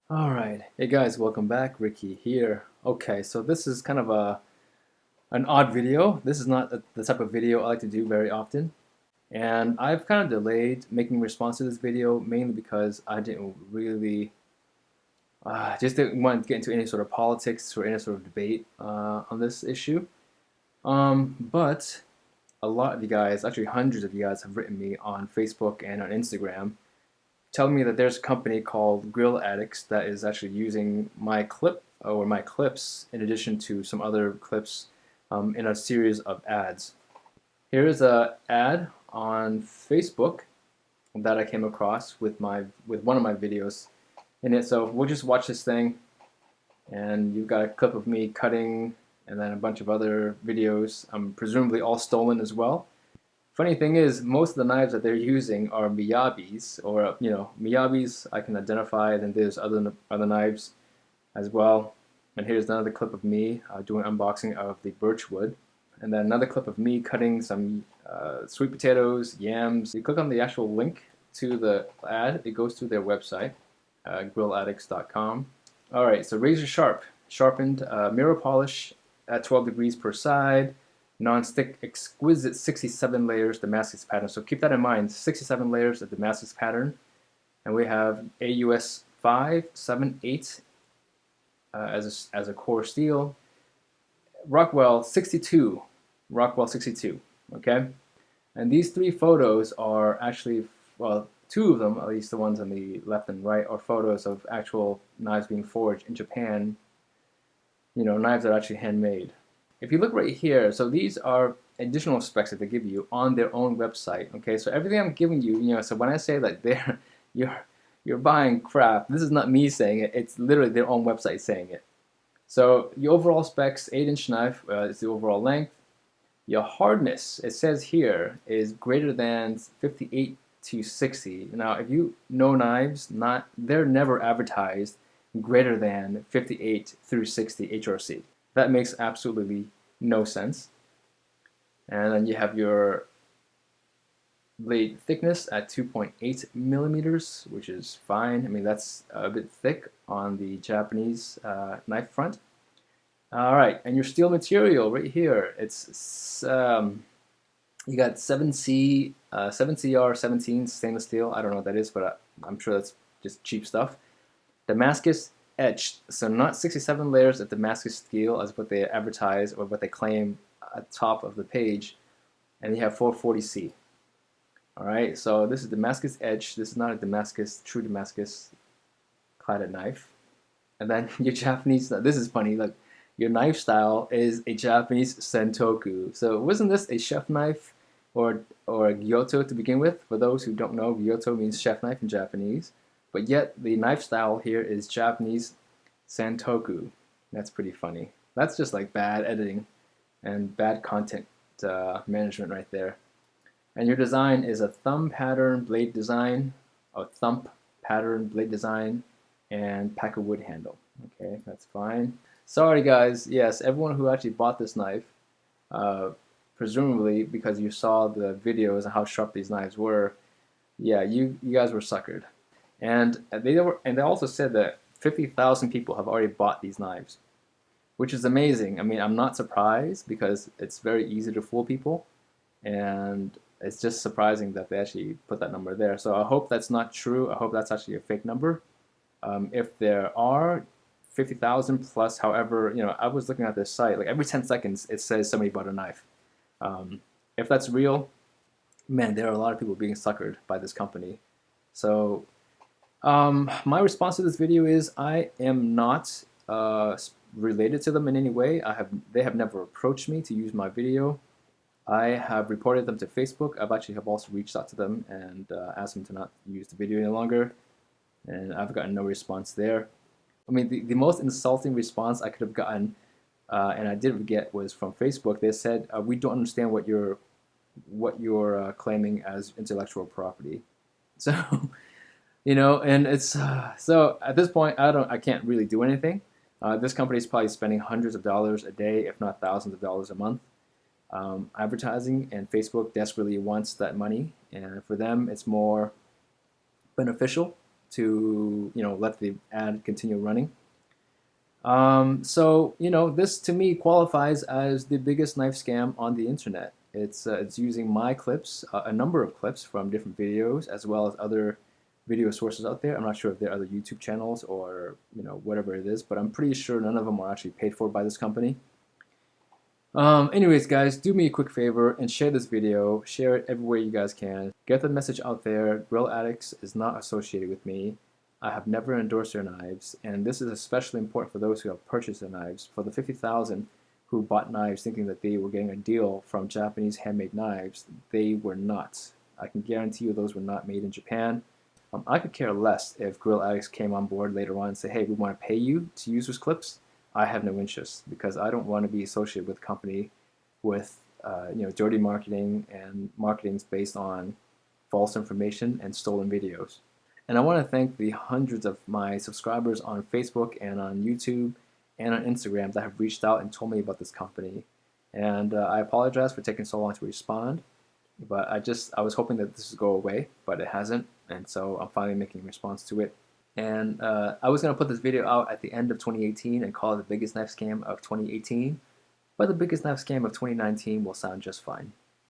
Alright, hey guys, welcome back. Ricky here. Okay, so this is kind of an odd video. This is not the type of video I like to do very often. And I've kind of delayed making response to this video mainly because I didn't really, just didn't want to get into any sort of politics or any sort of debate on this issue. But a lot of you guys, actually hundreds of you guys, have written me on Facebook and on Instagram telling me that there's a company called GrillAddicts that is actually using my clip or my clips in addition to some other clips in a series of ads. Here is a ad on Facebook that I came across with one of my videos in it. So we'll just watch this thing, and you've got a clip of me cutting, and then a bunch of other videos, presumably all stolen as well. Funny thing is, most of the knives that they're using are Miyabis, or Miyabis I can identify. Then there's other knives as well. And here's another clip of me doing unboxing of the birchwood, and then another clip of me cutting some sweet potatoes, yams. You click on the actual link to the ad, it goes to their website, GrillAddicts.com. All right, so razor sharp, sharpened mirror polish at 12 degrees per side. Non-stick, exquisite 67 layers Damascus pattern. So keep that in mind, 67 layers of Damascus pattern. And we have AUS 5, 7, 8 as a core steel. Rockwell 62, okay? And these three photos are actually, well, two of them, at least the ones on the left and right, are photos of actual knives being forged in Japan. Knives that are actually handmade. If you look right here, so these are additional specs that they give you on their own website. Okay, so everything I'm giving you, so when I say that you're buying crap, this is not me saying it. It's literally their own website saying it. So your overall specs, 8-inch knife is the overall length. Your hardness, it says here, is greater than 58 to 60. Now, if you know knives, they're never advertised greater than 58 through 60 HRC. That makes absolutely no sense. And then you have your blade thickness at 2.8 millimeters, which is fine. I mean, that's a bit thick on the Japanese knife front. All right, and your steel material right here, it's you got 7CR17 stainless steel. I don't know what that is, but I'm sure that's just cheap stuff. Damascus etched, so not 67 layers of Damascus steel as what they advertise or what they claim at the top of the page, and you have 440C. All right, so this is Damascus etched. This is not a true Damascus cladded knife. And then your Japanese, this is funny, look, your knife style is a Japanese sentoku. So wasn't this a chef knife or a gyoto to begin with? For those who don't know, gyoto means chef knife in Japanese. But yet the knife style here is Japanese santoku. That's pretty funny. That's just like bad editing and bad content management right there. And your design is a thumb pattern blade design, and pack of wood handle. Okay, that's fine. Sorry guys, yes, everyone who actually bought this knife, presumably because you saw the videos and how sharp these knives were, yeah, you guys were suckered. And they also said that 50,000 people have already bought these knives, which is amazing. I mean, I'm not surprised because it's very easy to fool people, and it's just surprising that they actually put that number there. So I hope that's not true. I hope that's actually a fake number. If there are 50,000 plus, however, I was looking at this site, like every 10 seconds it says somebody bought a knife. If that's real, man, there are a lot of people being suckered by this company. So my response to this video is I am not related to them in any way. They have never approached me to use my video. I have reported them to Facebook. I've actually have also reached out to them and asked them to not use the video any longer, and I've gotten no response there. I mean, the most insulting response I could have gotten, and I did get, was from Facebook. They said, "We don't understand what you're claiming as intellectual property." So, and it's so at this point, I can't really do anything. This company is probably spending hundreds of dollars a day, if not thousands of dollars a month, advertising, and Facebook desperately wants that money, and for them, it's more beneficial to let the ad continue running. So this to me qualifies as the biggest knife scam on the internet. It's using my clips, a number of clips from different videos, as well as other video sources out there. I'm not sure if there are other YouTube channels or whatever it is, but I'm pretty sure none of them are actually paid for by this company. Anyways, guys, do me a quick favor and share this video. Share it everywhere you guys can. Get the message out there. Grill Addicts is not associated with me. I have never endorsed their knives, and this is especially important for those who have purchased their knives. For the 50,000 who bought knives thinking that they were getting a deal from Japanese handmade knives, they were not. I can guarantee you those were not made in Japan. I could care less if Grill Addicts came on board later on and say, hey, we want to pay you to use those clips. I have no interest because I don't want to be associated with a company with dirty marketing and marketing's based on false information and stolen videos. And I want to thank the hundreds of my subscribers on Facebook and on YouTube and on Instagram that have reached out and told me about this company. And I apologize for taking so long to respond, but I was hoping that this would go away, but it hasn't, and so I'm finally making a response to it. And I was going to put this video out at the end of 2018 and call it the biggest knife scam of 2018, but the biggest knife scam of 2019 will sound just fine.